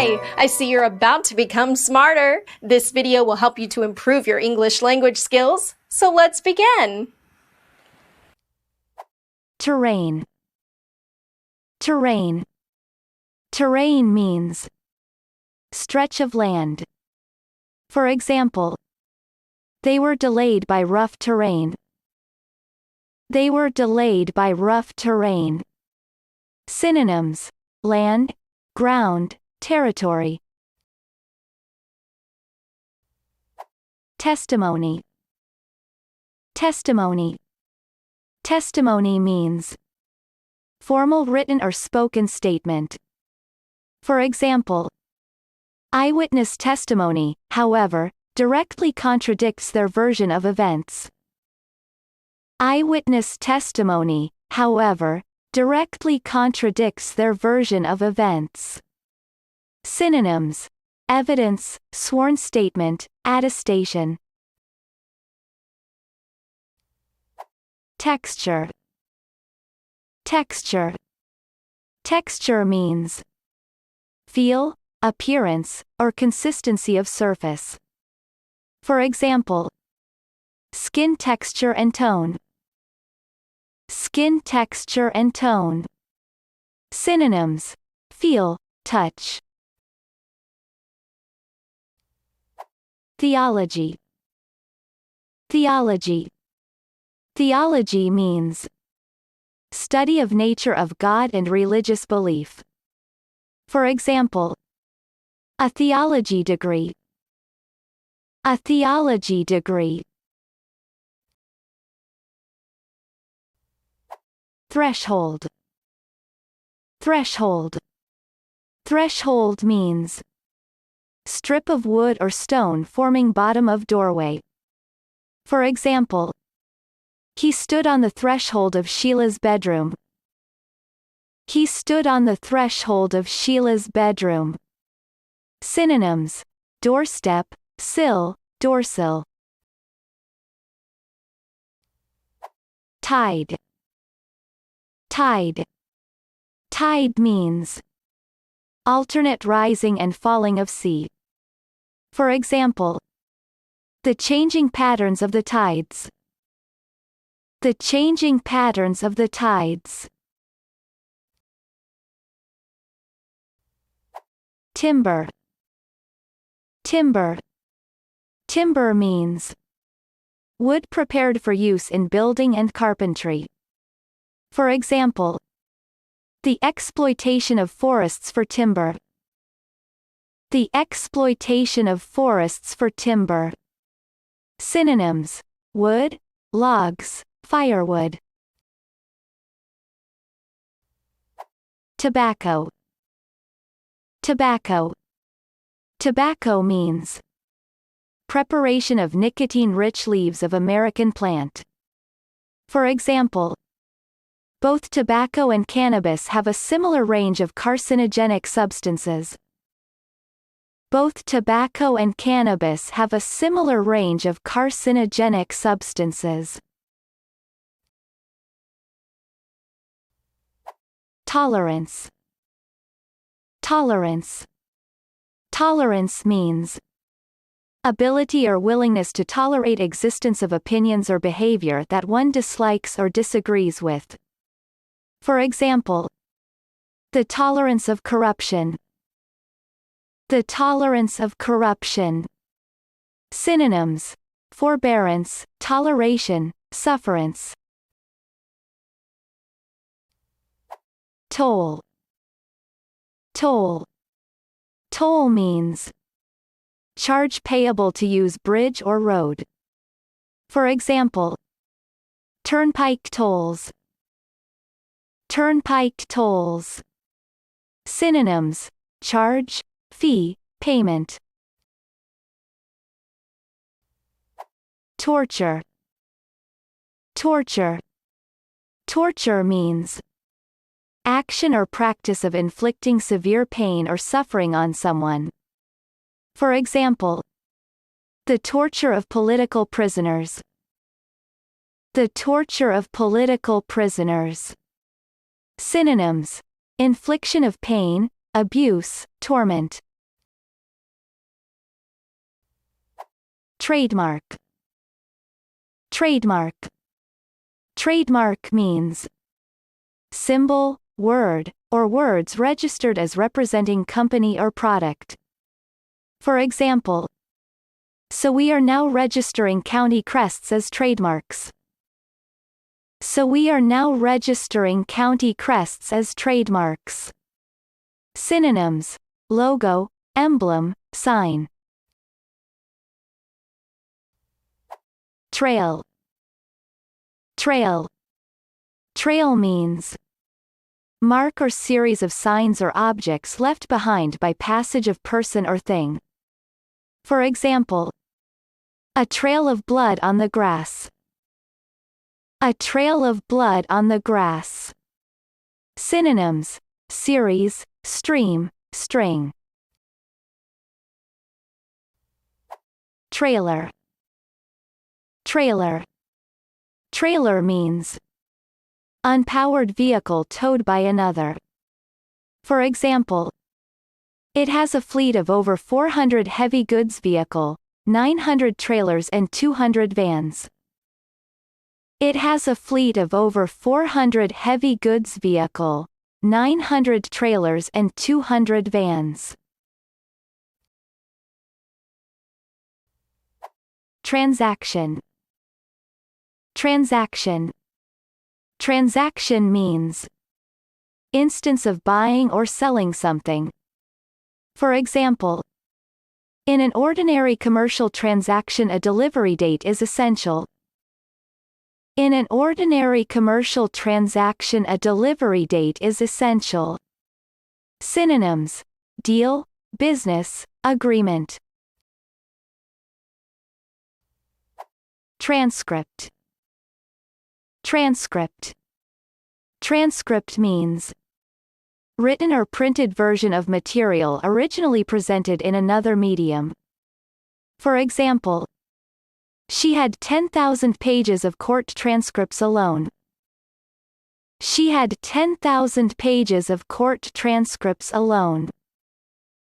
Hi! I see you're about to become smarter. This video will help you to improve your English language skills. So let's begin. Terrain. Terrain. Terrain means stretch of land. For example, they were delayed by rough terrain. They were delayed by rough terrain. Synonyms: land, ground, territory. Testimony. Testimony. Testimony means formal written or spoken statement. For example, eyewitness testimony, however, directly contradicts their version of events. Eyewitness testimony, however, directly contradicts their version of events. Synonyms: evidence, sworn statement, attestation. Texture. Texture. Texture means feel, appearance, or consistency of surface. For example, skin texture and tone. Skin texture and tone. Synonyms: feel, touch. Theology. Theology. Theology means study of nature of God and religious belief. For example, a theology degree. A theology degree. Threshold. Threshold. Threshold means strip of wood or stone forming bottom of doorway. For example, he stood on the threshold of Sheila's bedroom. He stood on the threshold of Sheila's bedroom. Synonyms: doorstep, sill, doorsill. Tide. Tide. Tide means alternate rising and falling of sea. For example, the changing patterns of the tides. The changing patterns of the tides. Timber. Timber. Timber means wood prepared for use in building and carpentry. For example, the exploitation of forests for timber. The exploitation of forests for timber. Synonyms: wood, logs, firewood. Tobacco. Tobacco. Tobacco means preparation of nicotine-rich leaves of American plant. For example, both tobacco and cannabis have a similar range of carcinogenic substances. Both tobacco and cannabis have a similar range of carcinogenic substances. Tolerance. Tolerance. Tolerance means ability or willingness to tolerate existence of opinions or behavior that one dislikes or disagrees with. For example, the tolerance of corruption. The tolerance of corruption. Synonyms: forbearance, toleration, sufferance. Toll. Toll. Toll means charge payable to use bridge or road. For example, turnpike tolls. Turnpike tolls. Synonyms: charge, fee, payment. Torture. Torture. Torture means action or practice of inflicting severe pain or suffering on someone. For example, the torture of political prisoners. The torture of political prisoners. Synonyms: infliction of pain, abuse, torment. Trademark. Trademark. Trademark means symbol, word, or words registered as representing company or product. For example, so we are now registering county crests as trademarks. So we are now registering county crests as trademarks. Synonyms: logo, emblem, sign. Trail. Trail. Trail means mark or series of signs or objects left behind by passage of person or thing. For example, a trail of blood on the grass. A trail of blood on the grass. Synonyms: series, stream, string. Trailer. Trailer. Trailer means unpowered vehicle towed by another. For example, it has a fleet of over 400 heavy goods vehicle, 900 trailers and 200 vans. It has a fleet of over 400 heavy goods vehicle, 900 trailers and 200 vans. Transaction. Transaction. Transaction means instance of buying or selling something. For example, in an ordinary commercial transaction, a delivery date is essential. In an ordinary commercial transaction, a delivery date is essential. Synonyms: deal, business, agreement. Transcript. Transcript. Transcript means written or printed version of material originally presented in another medium. For example, she had 10,000 pages of court transcripts alone. She had 10,000 pages of court transcripts alone.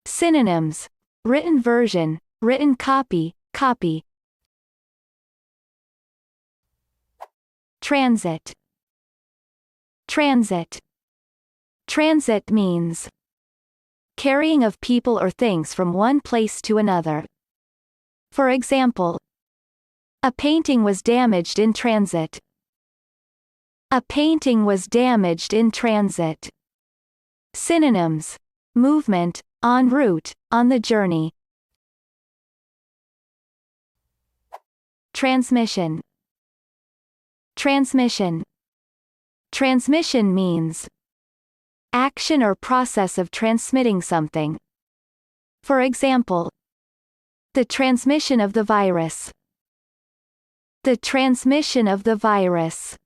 Synonyms: written version, written copy, copy. Transit. Transit. Transit means carrying of people or things from one place to another. For example, a painting was damaged in transit. A painting was damaged in transit. Synonyms: movement, en route, on the journey. Transmission. Transmission. Transmission means action or process of transmitting something. For example, the transmission of the virus. The transmission of the virus.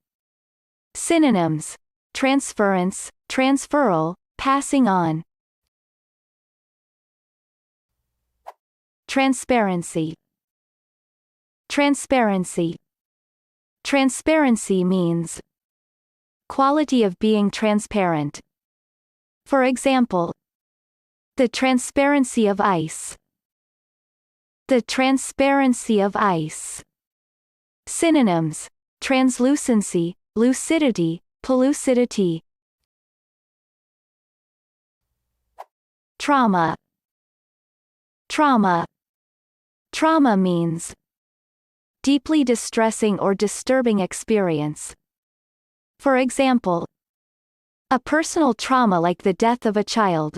Synonyms: transference, transferal, passing on. Transparency. Transparency. Transparency means quality of being transparent. For example, the transparency of ice. The transparency of ice. Synonyms: translucency, lucidity, pellucidity. Trauma. Trauma. Trauma means deeply distressing or disturbing experience. For example, a personal trauma like the death of a child.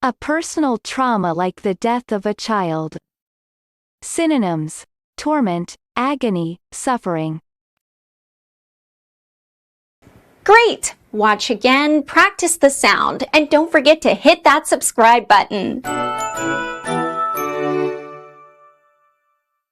A personal trauma like the death of a child. Synonyms: torment, agony, suffering. Great! Watch again, practice the sound, and don't forget to hit that subscribe button.